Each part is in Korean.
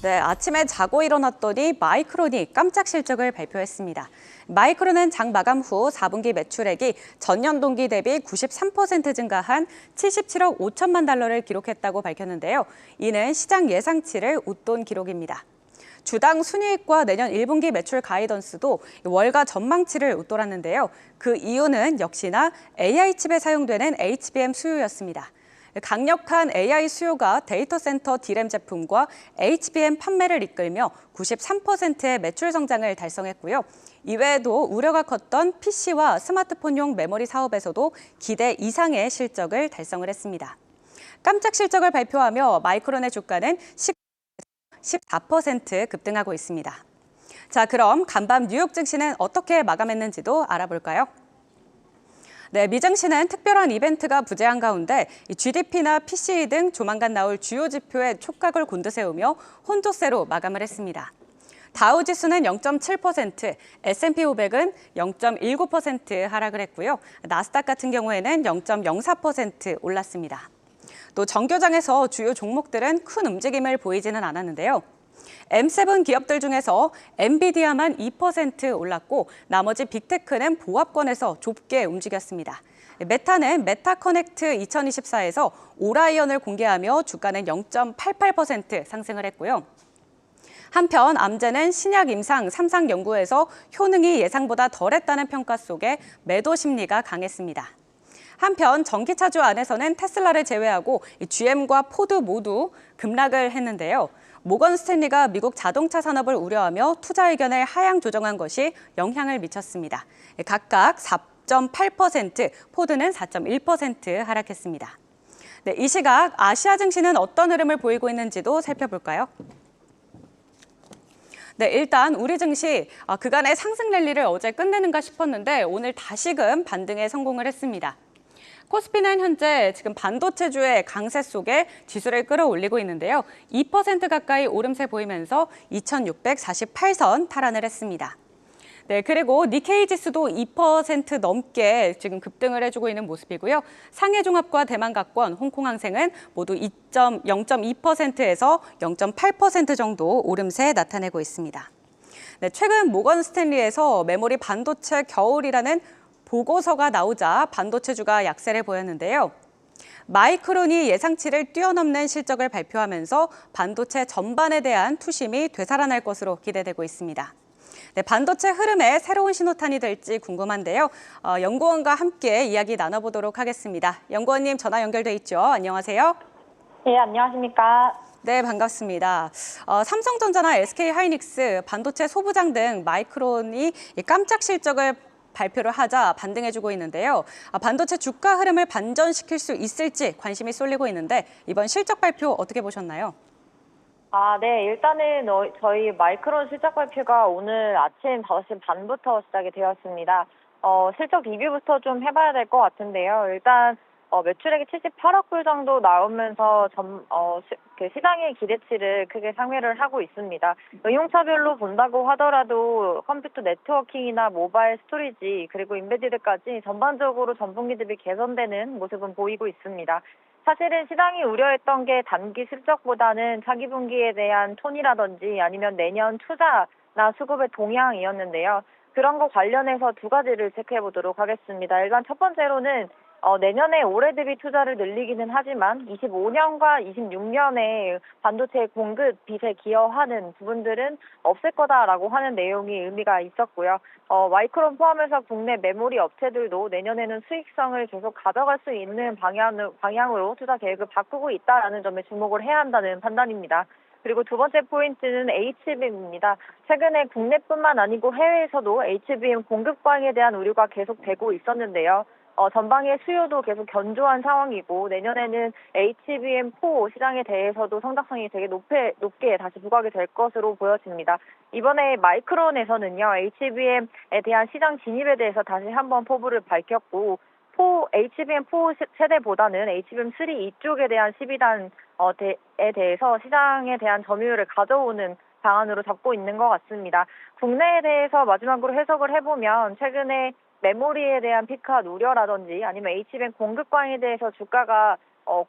네, 아침에 자고 일어났더니 마이크론이 깜짝 실적을 발표했습니다. 마이크론은 장 마감 후 4분기 매출액이 전년 동기 대비 93% 증가한 77억 5천만 달러를 기록했다고 밝혔는데요. 이는 시장 예상치를 웃돈 기록입니다. 주당 순이익과 내년 1분기 매출 가이던스도 월가 전망치를 웃돌았는데요. 그 이유는 역시나 AI 칩에 사용되는 HBM 수요였습니다. 강력한 AI 수요가 데이터 센터 D램 제품과 HBM 판매를 이끌며 93%의 매출 성장을 달성했고요. 이외에도 우려가 컸던 PC와 스마트폰용 메모리 사업에서도 기대 이상의 실적을 달성을 했습니다. 깜짝 실적을 발표하며 마이크론의 주가는 14% 급등하고 있습니다. 자, 그럼 간밤 뉴욕 증시는 어떻게 마감했는지도 알아볼까요? 네, 미증시는 특별한 이벤트가 부재한 가운데 GDP나 PCE 등 조만간 나올 주요 지표에 촉각을 곤두세우며 혼조세로 마감을 했습니다. 다우지수는 0.7%, S&P 500은 0.19% 하락을 했고요. 나스닥 같은 경우에는 0.04% 올랐습니다. 또 정교장에서 주요 종목들은 큰 움직임을 보이지는 않았는데요. M7 기업들 중에서 엔비디아만 2% 올랐고 나머지 빅테크는 보합권에서 좁게 움직였습니다. 메타는 메타커넥트 2024에서 오라이언을 공개하며 주가는 0.88% 상승을 했고요. 한편 암제는 신약 임상 3상연구에서 효능이 예상보다 덜했다는 평가 속에 매도 심리가 강했습니다. 한편 전기차주 안에서는 테슬라를 제외하고 GM과 포드 모두 급락을 했는데요. 모건 스탠리가 미국 자동차 산업을 우려하며 투자 의견을 하향 조정한 것이 영향을 미쳤습니다. 각각 4.8%, 포드는 4.1% 하락했습니다. 네, 이 시각 아시아 증시는 어떤 흐름을 보이고 있는지도 살펴볼까요? 네, 일단 우리 증시 그간의 상승 랠리를 어제 끝내는가 싶었는데 오늘 다시금 반등에 성공을 했습니다. 코스피는 현재 지금 반도체주의 강세 속에 지수를 끌어올리고 있는데요. 2% 가까이 오름세 보이면서 2648선 탈환을 했습니다. 네, 그리고 니케이 지수도 2% 넘게 지금 급등을 해주고 있는 모습이고요. 상해종합과 대만각권, 홍콩항생은 모두 0.2%에서 0.8% 정도 오름세 나타내고 있습니다. 네, 최근 모건 스탠리에서 메모리 반도체 겨울이라는 보고서가 나오자 반도체주가 약세를 보였는데요. 마이크론이 예상치를 뛰어넘는 실적을 발표하면서 반도체 전반에 대한 투심이 되살아날 것으로 기대되고 있습니다. 네, 반도체 흐름에 새로운 신호탄이 될지 궁금한데요. 연구원과 함께 이야기 나눠보도록 하겠습니다. 연구원님 전화 연결돼 있죠? 안녕하세요. 네, 안녕하십니까. 네, 반갑습니다. 삼성전자나 SK하이닉스, 반도체 소부장 등 마이크론이 깜짝 실적을 발표를 하자 반등해주고 있는데요. 반도체 주가 흐름을 반전시킬 수 있을지 관심이 쏠리고 있는데 이번 실적 발표 어떻게 보셨나요? 네, 일단은 저희 마이크론 실적 발표가 오늘 아침 5시 반부터 시작이 되었습니다. 실적 리뷰부터 좀 해봐야 될 것 같은데요. 일단 매출액이 78억 불 정도 나오면서 시장의 기대치를 크게 상회를 하고 있습니다. 응용차별로 본다고 하더라도 컴퓨터 네트워킹이나 모바일 스토리지 그리고 인베디드까지 전반적으로 전분기 대비 개선되는 모습은 보이고 있습니다. 사실은 시장이 우려했던 게 단기 실적보다는 차기 분기에 대한 톤이라든지 아니면 내년 투자나 수급의 동향이었는데요. 그런 거 관련해서 두 가지를 체크해 보도록 하겠습니다. 일단 첫 번째로는 내년에 올해 대비 투자를 늘리기는 하지만 25년과 26년에 반도체 공급 빚에 기여하는 부분들은 없을 거다라고 하는 내용이 의미가 있었고요. 마이크론 포함해서 국내 메모리 업체들도 내년에는 수익성을 계속 가져갈 수 있는 방향으로 투자 계획을 바꾸고 있다라는 점에 주목을 해야 한다는 판단입니다. 그리고 두 번째 포인트는 HBM입니다. 최근에 국내뿐만 아니고 해외에서도 HBM 공급광에 대한 우려가 계속되고 있었는데요. 전방의 수요도 계속 견조한 상황이고 내년에는 HBM4 시장에 대해서도 성장성이 되게 높게 다시 부각이 될 것으로 보여집니다. 이번에 마이크론에서는요, HBM에 대한 시장 진입에 대해서 다시 한번 포부를 밝혔고 HBM4 세대보다는 HBM3 이쪽에 대한 12단에 대해서 시장에 대한 점유율을 가져오는 방안으로 잡고 있는 것 같습니다. 국내에 대해서 마지막으로 해석을 해보면 최근에 메모리에 대한 피크아웃 우려라든지 아니면 HBM 공급광에 대해서 주가가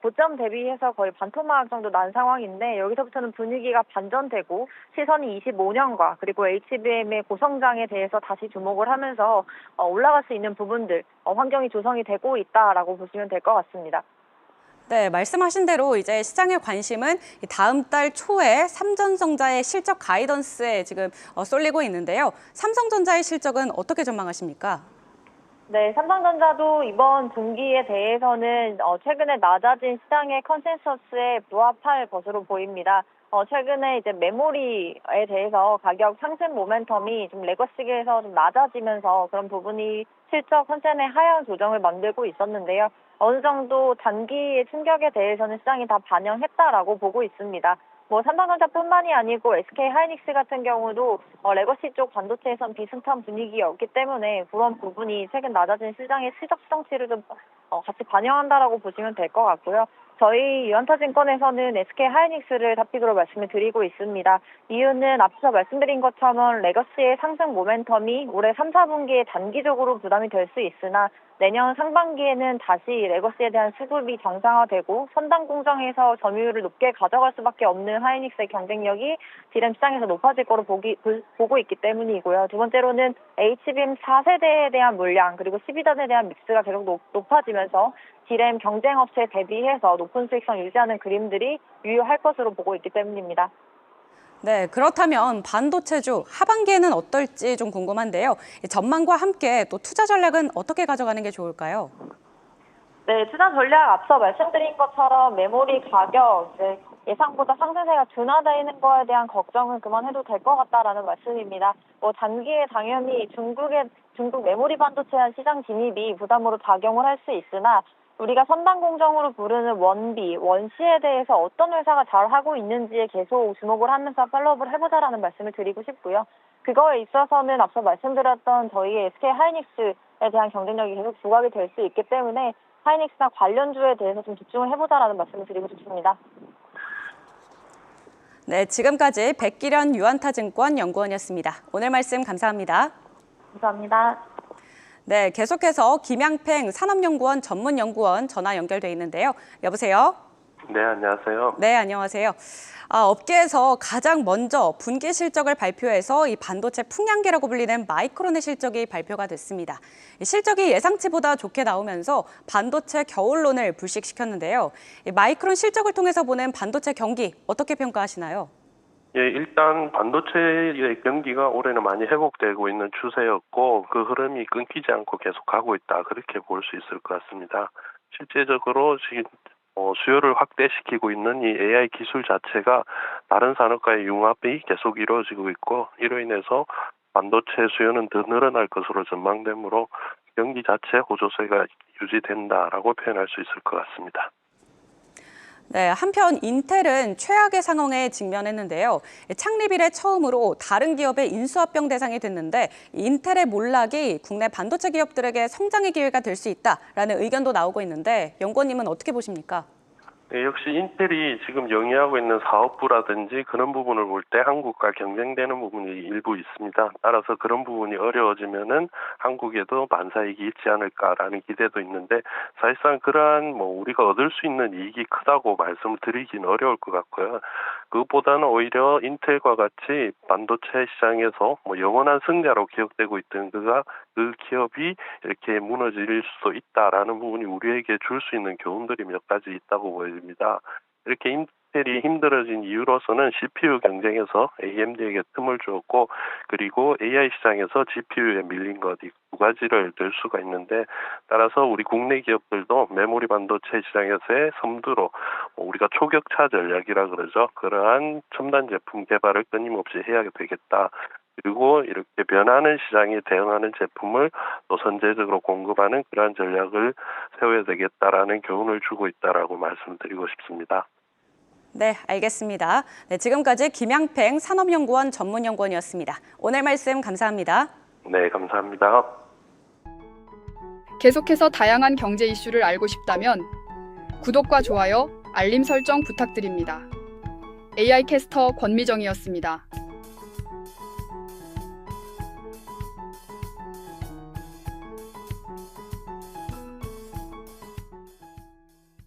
고점 대비해서 거의 반토막 정도 난 상황인데 여기서부터는 분위기가 반전되고 시선이 25년과 그리고 HBM의 고성장에 대해서 다시 주목을 하면서 올라갈 수 있는 부분들 환경이 조성이 되고 있다라고 보시면 될 것 같습니다. 네, 말씀하신 대로 이제 시장의 관심은 다음 달 초에 삼성전자의 실적 가이던스에 지금 쏠리고 있는데요. 삼성전자의 실적은 어떻게 전망하십니까? 네, 삼성전자도 이번 분기에 대해서는 최근에 낮아진 시장의 컨센서스에 부합할 것으로 보입니다. 최근에 이제 메모리에 대해서 가격 상승 모멘텀이 좀 레거시기에서 좀 낮아지면서 그런 부분이 실적 선전의 하향 조정을 만들고 있었는데요. 어느 정도 단기의 충격에 대해서는 시장이 다 반영했다라고 보고 있습니다. 삼성전자뿐만이 아니고 SK 하이닉스 같은 경우도 레거시 쪽 반도체에선 비슷한 분위기였기 때문에 그런 부분이 최근 낮아진 시장의 실적 수정치를 좀 같이 반영한다라고 보시면 될 것 같고요. 저희 유한타증권에서는 SK 하이닉스를 탑픽으로 말씀을 드리고 있습니다. 이유는 앞서 말씀드린 것처럼 레거시의 상승 모멘텀이 올해 3, 4분기에 단기적으로 부담이 될 수 있으나 내년 상반기에는 다시 레거시에 대한 수급이 정상화되고 선당 공정에서 점유율을 높게 가져갈 수밖에 없는 하이닉스의 경쟁력이 디램 시장에서 높아질 거로 보고 있기 때문이고요. 두 번째로는 HBM 4세대에 대한 물량 그리고 12단에 대한 믹스가 계속 높아지면서 디램 경쟁업체에 대비해서 높은 수익성 유지하는 그림들이 유효할 것으로 보고 있기 때문입니다. 네, 그렇다면 반도체주 하반기에는 어떨지 좀 궁금한데요. 전망과 함께 또 투자 전략은 어떻게 가져가는 게 좋을까요? 네, 투자 전략 앞서 말씀드린 것처럼 메모리 가격 예상보다 상승세가 둔화되는 거에 대한 걱정은 그만해도 될 것 같다라는 말씀입니다. 단기에 당연히 중국 메모리 반도체한 시장 진입이 부담으로 작용을 할 수 있으나 우리가 선당 공정으로 부르는 원시에 대해서 어떤 회사가 잘하고 있는지에 계속 주목을 하면서 팔로우업을 해보자라는 말씀을 드리고 싶고요. 그거에 있어서는 앞서 말씀드렸던 저희의 SK 하이닉스에 대한 경쟁력이 계속 부각이 될 수 있기 때문에 하이닉스나 관련주에 대해서 좀 집중을 해보자라는 말씀을 드리고 싶습니다. 네, 지금까지 백기련 유한타증권 연구원이었습니다. 오늘 말씀 감사합니다. 감사합니다. 네, 계속해서 김양팽 산업연구원 전문연구원 전화 연결돼 있는데요. 여보세요? 네, 안녕하세요. 네, 안녕하세요. 업계에서 가장 먼저 분기 실적을 발표해서 이 반도체 풍량계라고 불리는 마이크론의 실적이 발표가 됐습니다. 이 실적이 예상치보다 좋게 나오면서 반도체 겨울론을 불식시켰는데요. 이 마이크론 실적을 통해서 보는 반도체 경기 어떻게 평가하시나요? 예, 일단 반도체의 경기가 올해는 많이 회복되고 있는 추세였고 그 흐름이 끊기지 않고 계속하고 있다. 그렇게 볼 수 있을 것 같습니다. 실제적으로 지금 수요를 확대시키고 있는 이 AI 기술 자체가 다른 산업과의 융합이 계속 이루어지고 있고 이로 인해서 반도체 수요는 더 늘어날 것으로 전망되므로 경기 자체 호조세가 유지된다라고 표현할 수 있을 것 같습니다. 네, 한편 인텔은 최악의 상황에 직면했는데요. 창립 이래 처음으로 다른 기업의 인수합병 대상이 됐는데 인텔의 몰락이 국내 반도체 기업들에게 성장의 기회가 될 수 있다라는 의견도 나오고 있는데 연구원님은 어떻게 보십니까? 네, 역시 인텔이 지금 영위하고 있는 사업부라든지 그런 부분을 볼 때 한국과 경쟁되는 부분이 일부 있습니다. 따라서 그런 부분이 어려워지면은 한국에도 반사이익이 있지 않을까라는 기대도 있는데 사실상 그러한 우리가 얻을 수 있는 이익이 크다고 말씀을 드리긴 어려울 것 같고요. 그것보다는 오히려 인텔과 같이 반도체 시장에서 영원한 승자로 기억되고 있던 그 기업이 이렇게 무너질 수도 있다라는 부분이 우리에게 줄 수 있는 교훈들이 몇 가지 있다고 보여집니다. 이렇게 인텔이 힘들어진 이유로서는 CPU 경쟁에서 AMD에게 틈을 주었고 그리고 AI 시장에서 GPU에 밀린 것 이 두 가지를 들 수가 있는데 따라서 우리 국내 기업들도 메모리 반도체 시장에서의 섬두로 우리가 초격차 전략이라 그러죠. 그러한 첨단 제품 개발을 끊임없이 해야 되겠다. 그리고 이렇게 변하는 시장에 대응하는 제품을 또 선제적으로 공급하는 그러한 전략을 세워야 되겠다라는 교훈을 주고 있다라고 말씀드리고 싶습니다. 네, 알겠습니다. 네, 지금까지 김양팽 산업연구원 전문연구원이었습니다. 오늘 말씀 감사합니다. 네, 감사합니다. 계속해서 다양한 경제 이슈를 알고 싶다면 구독과 좋아요, 알림 설정 부탁드립니다. AI 캐스터 권미정이었습니다.